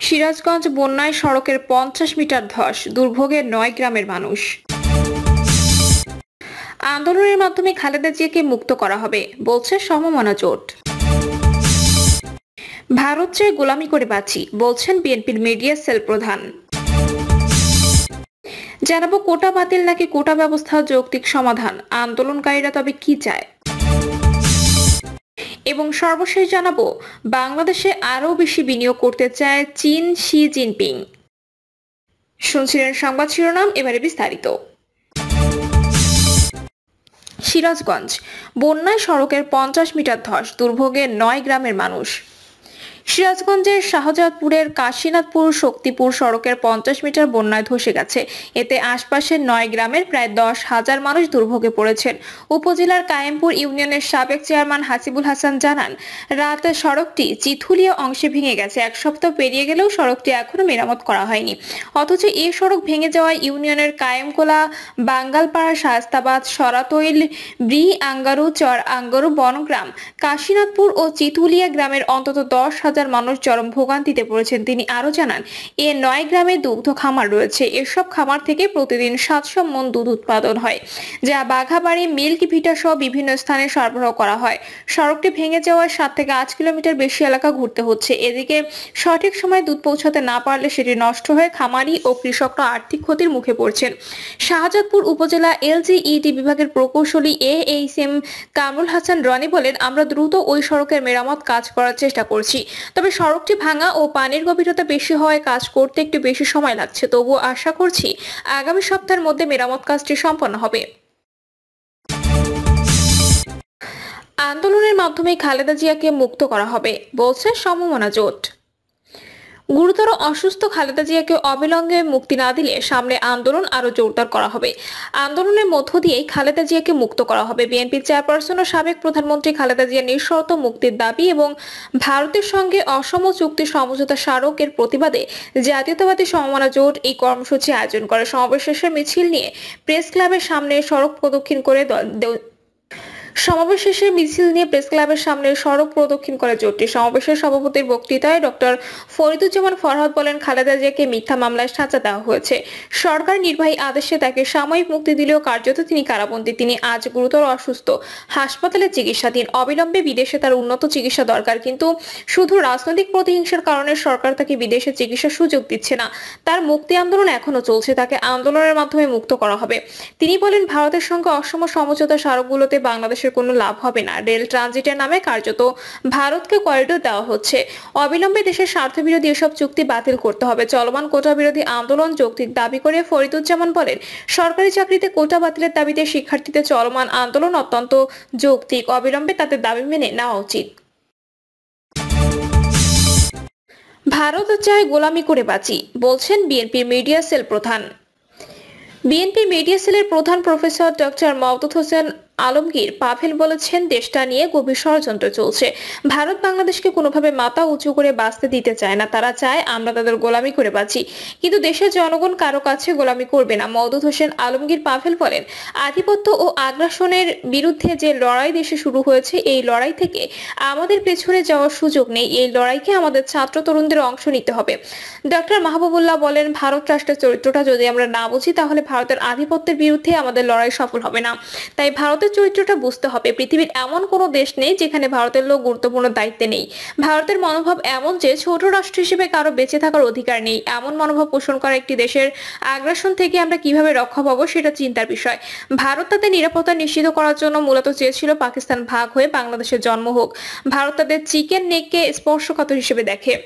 সিরাজগঞ্জ বন্যায় সড়কের 50 মিটার ধস, দুর্ভোগে 9 গ্রামের মানুষ। আন্দোলনের মাধ্যমে খালেদা জিয়াকে মুক্ত করা হবে বলছে সমমনা জোট। ভারত চেয়ে গোলামি করে বাঁচি বলছেন বিএনপির মিডিয়া সেল প্রধান। জানাবো কোটা বাতিল নাকি কোটা ব্যবস্থা যৌক্তিক সমাধান, আন্দোলনকারীরা তবে কি চায়। এবং সর্বশেষ জানাবো বাংলাদেশে আরও বেশি বিনিয়োগ করতে চায় চীন, শি জিনপিং। শুনছিলেন সংবাদ শিরোনাম, এবারে বিস্তারিত। সিরাজগঞ্জ বন্যায় সড়কের 50 মিটার ধস, দুর্ভোগে 9 গ্রামের মানুষ। সিরাজগঞ্জের শাহজাদপুরের কাশীনাথপুর শক্তিপুর সড়কের 50 মিটার বন্যায় ধসে গেছে। এতে আশপাশের 9 গ্রামের প্রায় 10,000 মানুষ দুর্ভোগে পড়েছেন। উপজেলার কায়েমপুর ইউনিয়নের সাবেক চেয়ারম্যান হাসিবুল হাসান জানান, রাতে সড়কটি চিথুলিয়া অংশে ভেঙে গেছে। এক সপ্তাহ পেরিয়ে গেলেও সড়কটি এখনো মেরামত করা হয়নি। অথচ এই সড়ক ভেঙে যাওয়ায় ইউনিয়নের কায়েমকোলা, বাঙ্গালপাড়া, শায়েস্তাবাদ, সরাতৈল, ব্রি আঙ্গারু, চর আঙ্গারু, বনগ্রাম, কাশীনাথপুর ও চিথুলিয়া গ্রামের অন্তত 10,000 মানুষ চরম ভোগান্তিতে পড়েছেন। তিনি আরো জানান, 9 গ্রামে দুগ্ধ খামার রয়েছে। এসব খামার থেকে প্রতিদিন 700 মণ দুধ উৎপাদন হয়, যা বাঘাবাড়ি, মিল্ক ভিটা সহ বিভিন্ন স্থানে সরবরাহ করা হয়। সড়কটি ভেঙে যাওয়ায় 7 থেকে 8 কিলোমিটার বেশি এলাকা ঘুরতে হচ্ছে। এদিকে সঠিক সময়ে দুধ পৌঁছাতে না পারলে সেটি নষ্ট হয়ে খামারি ও কৃষকরা আর্থিক ক্ষতির মুখে পড়ছেন। শাহজাদপুর উপজেলা এলজিইডি বিভাগের প্রকৌশলী AHM কামরুল হাসান রনি বলেন, আমরা দ্রুত ওই সড়কের মেরামত কাজ করার চেষ্টা করছি। তবে সড়কটি ভাঙা ও পানির গভীরতা বেশি হওয়ায় কাজ করতে একটু বেশি সময় লাগছে। তবুও আশা করছি আগামী সপ্তাহের মধ্যে মেরামত কাজটি সম্পন্ন হবে। আন্দোলনের মাধ্যমে খালেদা জিয়াকে মুক্ত করা হবে বলছে সমমনা জোট। গুরুতর অসুস্থ খালেদা জিয়াকে অবিলম্বে মুক্তি না দিলে সামনে আন্দোলন আরো জোরদার করা হবে। আন্দোলনের মধ্য দিয়েই খালেদা জিয়াকে মুক্ত করা হবে। বিএনপি চেয়ারপারসন ও সাবেক প্রধানমন্ত্রী খালেদা জিয়ার নিঃশর্ত মুক্তির দাবি এবং ভারতের সঙ্গে অসম চুক্তি সমঝোতা স্মারকের প্রতিবাদে জাতীয়তাবাদী সমমনা জোট এই কর্মসূচি আয়োজন করে। সমাবেশ শেষে মিছিল নিয়ে প্রেস ক্লাবের সামনে সড়ক প্রদক্ষিণ করে জোটটি। সমাবেশের সভাপতির বক্তৃতায় ডক্টর ফরিদুজ্জামান ফরহাদ বলেন, খালেদা জিয়াকে মিথ্যা মামলায় সাজা দেওয়া হয়েছে। সরকার নির্বাহী আদেশে তাকে সাময়িক মুক্তি দিলেও কার্যত তিনি কারাবন্দী। তিনি আজ গুরুতর অসুস্থ, হাসপাতালে চিকিৎসাধীন। অবিলম্বে বিদেশে তার উন্নত চিকিৎসা দরকার, কিন্তু শুধু রাজনৈতিক প্রতিহিংসার কারণে সরকার তাকে বিদেশে চিকিৎসার সুযোগ দিচ্ছে না। তার মুক্তি আন্দোলন এখনো চলছে, তাকে আন্দোলনের মাধ্যমে মুক্ত করা হবে। তিনি বলেন, ভারতের সঙ্গে অসম সমঝোতা স্মারকগুলোতে বাংলাদেশের কোনো লাভ হবে না। রেল ট্রানজিটের নামে কার্যত ভারতকে করিডোর দেওয়া হচ্ছে। অবিলম্বে দেশের স্বার্থবিরোধী এসব চুক্তি বাতিল করতে হবে। চলমান কোটা বিরোধী আন্দোলন যৌক্তিক দাবি করে ফরিদুজ্জামান বলেন, সরকারি চাকরিতে কোটা বাতিলের দাবিতে শিক্ষার্থীদের চলমান আন্দোলন অত্যন্ত যৌক্তিক। অবিলম্বে তাদের দাবি মেনে নেওয়া উচিত। ভারত চায় গোলামি করে বাঁচি বলছেন বিএনপির মিডিয়া সেল প্রধান। বিএনপি মিডিয়া সেলের প্রধান প্রফেসর ডক্টর মাওদুদ হোসেন আলমগীর পাভেল বলেছেন, দেশটা নিয়ে গভীর ষড়যন্ত্র চলছে। ভারত বাংলাদেশকে কোনোভাবে মাথা উঁচু করে বাঁচতে দিতে চায় না। তারা চায় আমরা তাদের গোলামি করে বাঁচি, কিন্তু দেশের জনগণ কারো কাছে গোলামি করবে না। মাওদুদ হোসেন আলমগীর পাভেল বলেন, আধিপত্য ও আগ্রাসনের বিরুদ্ধে যে লড়াই দেশে শুরু হয়েছে, এই লড়াই থেকে আমাদের পেছনে যাওয়ার সুযোগ নেই। এই লড়াইকে আমাদের ছাত্র তরুণদের অংশ নিতে হবে। ডক্টর মাহবুবুল্লাহ বলেন, ভারত রাষ্ট্রের চরিত্রটা যদি আমরা না বুঝি, তাহলে ভারতের আধিপত্যের বিরুদ্ধে আমাদের লড়াই সফল হবে না। তাই ভারতের চরিত্রটা বুঝতে হবে। পৃথিবীর এমন কোনো দেশ নেই যেখানে ভারতের লোক গুরুত্বপূর্ণ দায়িত্বে নেই। ভারতের মনোভাব এমন যে ছোট রাষ্ট্র হিসেবে কারো বেঁচে থাকার অধিকার নেই। এমন মনোভাব পোষণ করা একটি দেশের আগ্রাসন থেকে আমরা কিভাবে রক্ষা পাবো সেটা চিন্তার বিষয়। ভারত তাদের নিরাপত্তা নিশ্চিত করার জন্য মূলত চেয়েছিল পাকিস্তান ভাগ হয়ে বাংলাদেশের জন্ম হোক। ভারত তাদের চিকেন নেককে স্পর্শকাতর হিসেবে দেখে।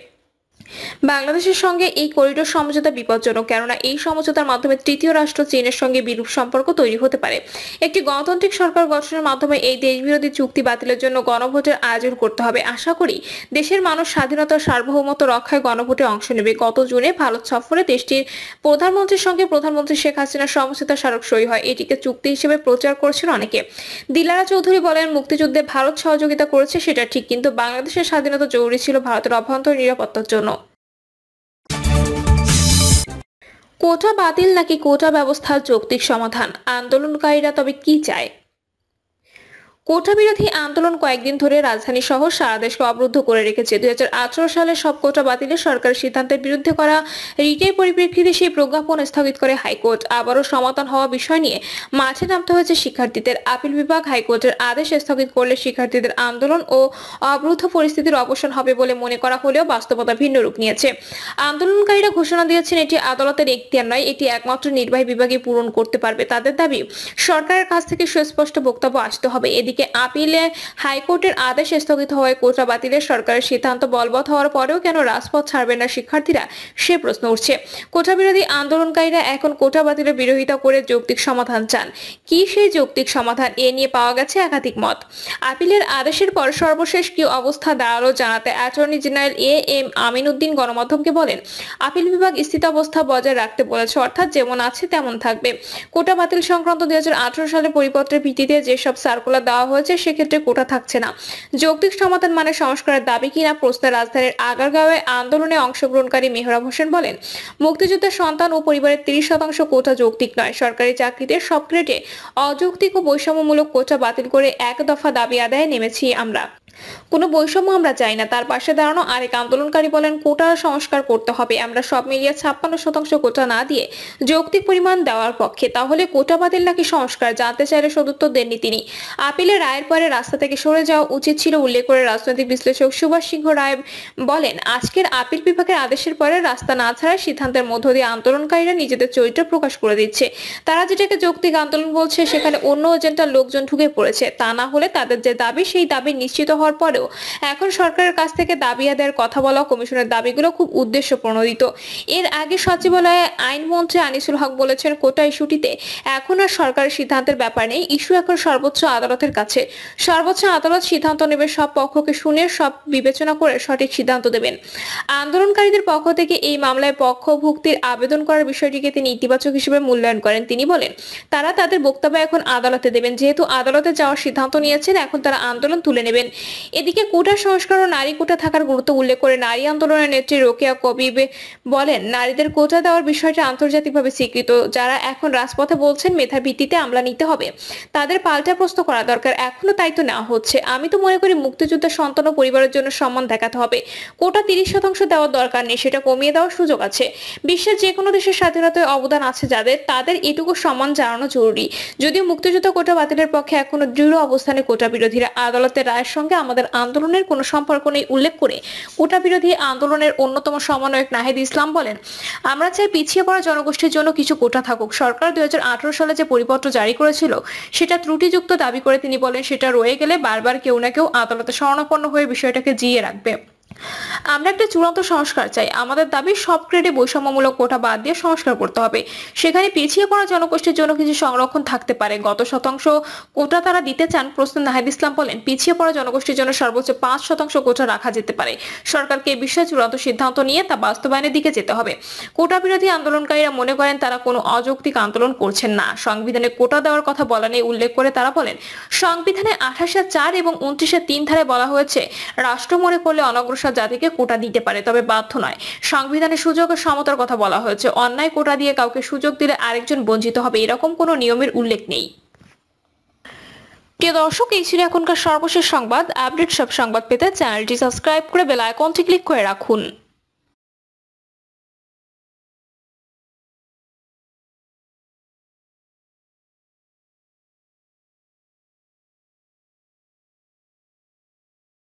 বাংলাদেশের সঙ্গে এই করিডোর সমঝোতা বিপজ্জনক, কেননা এই সমঝোতার মাধ্যমে তৃতীয় রাষ্ট্র চীনের সঙ্গে বিরূপ সম্পর্ক তৈরি হতে পারে। একটি গণতান্ত্রিক সরকার গঠনের মাধ্যমে এই দেশবিরোধী চুক্তি বাতিলের জন্য গণভোটের আয়োজন করতে হবে। আশা করি দেশের মানুষ স্বাধীনতার সার্বভৌমত্ব রক্ষায় গণভোটে অংশ নেবে। গত জুনে ভারত সফরে দেশটির প্রধানমন্ত্রীর সঙ্গে প্রধানমন্ত্রী শেখ হাসিনার সমঝোতা স্মারক সই হয়। এটিকে চুক্তি হিসেবে প্রচার করেছিল অনেকে। দিলারা চৌধুরী বলেন, মুক্তিযুদ্ধে ভারত সহযোগিতা করেছে সেটা ঠিক, কিন্তু বাংলাদেশের স্বাধীনতা জরুরি ছিল ভারতের অভ্যন্তরীণ নিরাপত্তার জন্য। কোটা বাতিল নাকি কোটা ব্যবস্থার যৌক্তিক সমাধান, আন্দোলনকারীরা তবে কি চায়। কোটা বিরোধী আন্দোলন কয়েকদিন ধরে রাজধানী সহ সারা দেশকে অবরুদ্ধ করে রেখেছে। 2018 সালে সব কোটা বাতিলের সরকারের সিদ্ধান্তের বিরুদ্ধে করা রিটের পরিপ্রেক্ষিতে সেই প্রজ্ঞাপন স্থগিত করে হাইকোর্ট। আবারও সমাধান হওয়া বিষয় নিয়ে মাঠে নামতে হয়েছে শিক্ষার্থীদের। আপিল বিভাগ হাইকোর্টের আদেশ স্থগিত করলে শিক্ষার্থীদের আন্দোলন ও অবরুদ্ধ পরিস্থিতির অবসান হবে বলে মনে করা হলেও বাস্তবতা ভিন্ন রূপ নিয়েছে। আন্দোলনকারীরা ঘোষণা দিয়েছেন এটি আদালতের এখতিয়ার নয়, এটি একমাত্র নির্বাহী বিভাগই পূরণ করতে পারবে। তাদের দাবি, সরকারের কাছ থেকে সুস্পষ্ট বক্তব্য আসতে হবে। এদিকে আপিলে হাইকোর্টের আদেশ স্থগিত হওয়ায় কোটা বাতিলের সরকারের সিদ্ধান্ত বলবৎ হওয়ার পরেও কেন রাজপথ ছাড়বেন না শিক্ষার্থীরা, সে প্রশ্ন উঠছে। কোটা বিরোধী আন্দোলনকারীরা এখন কোটা বাতিলের বিরোধিতা করে যৌক্তিক সমাধান চান। কি সেই যৌক্তিক সমাধান, এ নিয়ে পাওয়া গেছে একাধিক মত। আপিলের আদেশের পর সর্বশেষ কি অবস্থা দাঁড়ালো জানাতে attorney general M Amin Uddin গণমাধ্যমকে বলেন, আপিল বিভাগ স্থিতাবস্থা বজায় রাখতে বলেছে, অর্থাৎ যেমন আছে তেমন থাকবে। কোটা বাতিল সংক্রান্ত 2018 সালের পরিপত্রের ভিত্তিতে যেসব সার্কুলার দেওয়া হয়েছে সেক্ষেত্রে কোটা থাকছে না। যৌক্তিক সমাধান মানে সংস্কারের দাবি কিনা প্রশ্নে রাজধানীর আগারগাঁওয়ে আন্দোলনে অংশগ্রহণকারী মেহরাব হোসেন বলেন, মুক্তিযুদ্ধের সন্তান ও পরিবারের 30% কোটা যৌক্তিক নয়। সরকারি চাকরিতে সব গ্রেডে অযৌক্তিক ও বৈষম্যমূলক কোটা বাতিল করে এক দফা দাবি আদায়ে নেমেছি আমরা। কোনো বৈষম্য আমরা চাই না। তার পাশে দাঁড়ানো আরেক আন্দোলনকারী বলেন, কোটা সংস্কার করতে হবে। আমরা সব মিলিয়ে 56% কোটা না দিয়ে যৌক্তিক পরিমাণ দেওয়ার পক্ষে। তাহলে কোটা বাতিল নাকি সংস্কার জানতে চাইলে সদুত্তর দেননি তিনি। আপিলের রায়ের পরে রাস্তা থেকে সরে যাওয়া উচিত ছিল উল্লেখ করে রাজনৈতিক বিশ্লেষক সুভাষ সিংহ রায় বলেন, আজকের আপিল বিভাগের আদেশের পরে রাস্তা না ছাড়ার সিদ্ধান্তের মধ্য দিয়ে আন্দোলনকারীরা নিজেদের চরিত্র প্রকাশ করে দিচ্ছে। তারা যেটাকে যৌক্তিক আন্দোলন বলছে সেখানে অন্য এজেন্ডার লোকজন ঢুকে পড়েছে। তা না হলে তাদের যে দাবি সেই দাবি নিশ্চিত হওয়ার পরেও এখন সরকারের কাছ থেকে দাবি আদায়ের কথা বলা কমিশনের দাবিগুলো খুব উদ্দেশ্য প্রণোদিত। এর আগে সচিবালয়ে আইনমন্ত্রী আনিসুল হক বলেছেন, কোটা ইস্যুটিতে এখন আর সরকারের সিদ্ধান্তের ব্যাপার নেই, ইস্যু এখন সর্বোচ্চ আদালতের কাছে। সর্বোচ্চ আদালত সিদ্ধান্ত নেবে, সব পক্ষকে শুনে সব বিবেচনা করে সঠিক সিদ্ধান্ত দেবেন। আন্দোলনকারীদের পক্ষ থেকে এই মামলায় পক্ষভুক্তির আবেদন করার বিষয়টিকে তিনি ইতিবাচক হিসেবে মূল্যায়ন করেন। তিনি বলেন, তারা তাদের বক্তব্য এখন আদালতে দেবেন। যেহেতু আদালতে যাওয়ার সিদ্ধান্ত নিয়েছেন, এখন তারা আন্দোলন তুলে নেবেন। এদিকে কোটা সংস্কার ও নারী কোটা থাকার গুরুত্ব উল্লেখ করে নারী আন্দোলনের নেত্রী রোকেয়া কবির বলেন, নারীদের কোটা দেওয়ার বিষয়টা আন্তর্জাতিকভাবে স্বীকৃত। যারা এখন রাজপথে বলছেন মেধার ভিত্তিতে আমলা নিতে হবে, তাদের পাল্টা প্রশ্ন করা দরকার। এখনো তাই তো নেওয়া হচ্ছে। আমি তো মনে করি মুক্তিযুদ্ধের সন্তান ও পরিবারের জন্য সম্মান দেখাতে হবে। কোটা 30% দেওয়ার দরকার নেই, সেটা কমিয়ে দেওয়ার সুযোগ আছে। বিশ্বের যে কোনো দেশের স্বাধীনতায় অবদান আছে যাদের, তাদের এটুকু সম্মান জানানো জরুরি। যদিও মুক্তিযুদ্ধ কোটা বাতিলের পক্ষে এখনো দৃঢ় অবস্থানে কোটা বিরোধীরা। আদালতের রায়ের সঙ্গে আমাদের আন্দোলনের কোনো সম্পর্ক নেই উল্লেখ করে কোটা বিরোধী আন্দোলনের অন্যতম সমন্বয়ক নাহিদ ইসলাম বলেন, আমরা চাই পিছিয়ে পড়া জনগোষ্ঠীর জন্য কিছু কোটা থাকুক। সরকার 2018 সালে যে পরিপত্র জারি করেছিল সেটা ত্রুটিযুক্ত দাবি করে তিনি বলেন, সেটা রয়ে গেলে বারবার কেউ না কেউ আদালতে শরণাপন্ন হয়ে বিষয়টাকে জিইয়ে রাখবে। আমরা একটা চূড়ান্ত সংস্কার চাই। আমাদের দাবি সব গ্রেডে বৈষম্যমূলক কোটা বাদ দিয়ে সংস্কার করতে হবে। সেখানে পিছিয়ে পড়া জনগোষ্ঠীর জন্য কিছু সংরক্ষণ থাকতে পারে। গত শতাংশ কোটা তারা দিতে চান। প্রশ্নে নাহিদ ইসলাম বলেন, পিছিয়ে পড়া জনগোষ্ঠীর জন্য সর্বোচ্চ 5% কোটা রাখা যেতে পারে। সরকারকে এই বিষয়ে চূড়ান্ত সিদ্ধান্ত নিয়ে তা বাস্তবায়নের দিকে যেতে হবে। কোটা বিরোধী আন্দোলনকারীরা মনে করেন তারা কোনো অযৌক্তিক আন্দোলন করছেন না। সংবিধানে কোটা দেওয়ার কথা বলা নেই উল্লেখ করে তারা বলেন, সংবিধানে 28(4) এবং 29(3) ধারায় বলা হয়েছে, রাষ্ট্র মনে করলে অনগ্রসর জাতিকে কোটা দিতে পারে, তবে বাধ্য নয়। সংবিধানে সুযোগ ও সমতার কথা বলা হয়েছে। অন্যায় কোটা দিয়ে কাউকে সুযোগ দিলে আরেকজন বঞ্চিত হবে, এরকম কোনো নিয়মের উল্লেখ নেই। প্রিয় দর্শক, এই ছিল এখনকার সর্বশেষ সংবাদ। আপডেট সব সংবাদ পেতে চ্যানেলটি সাবস্ক্রাইব করে বেল আইকনটি ক্লিক করে রাখুন।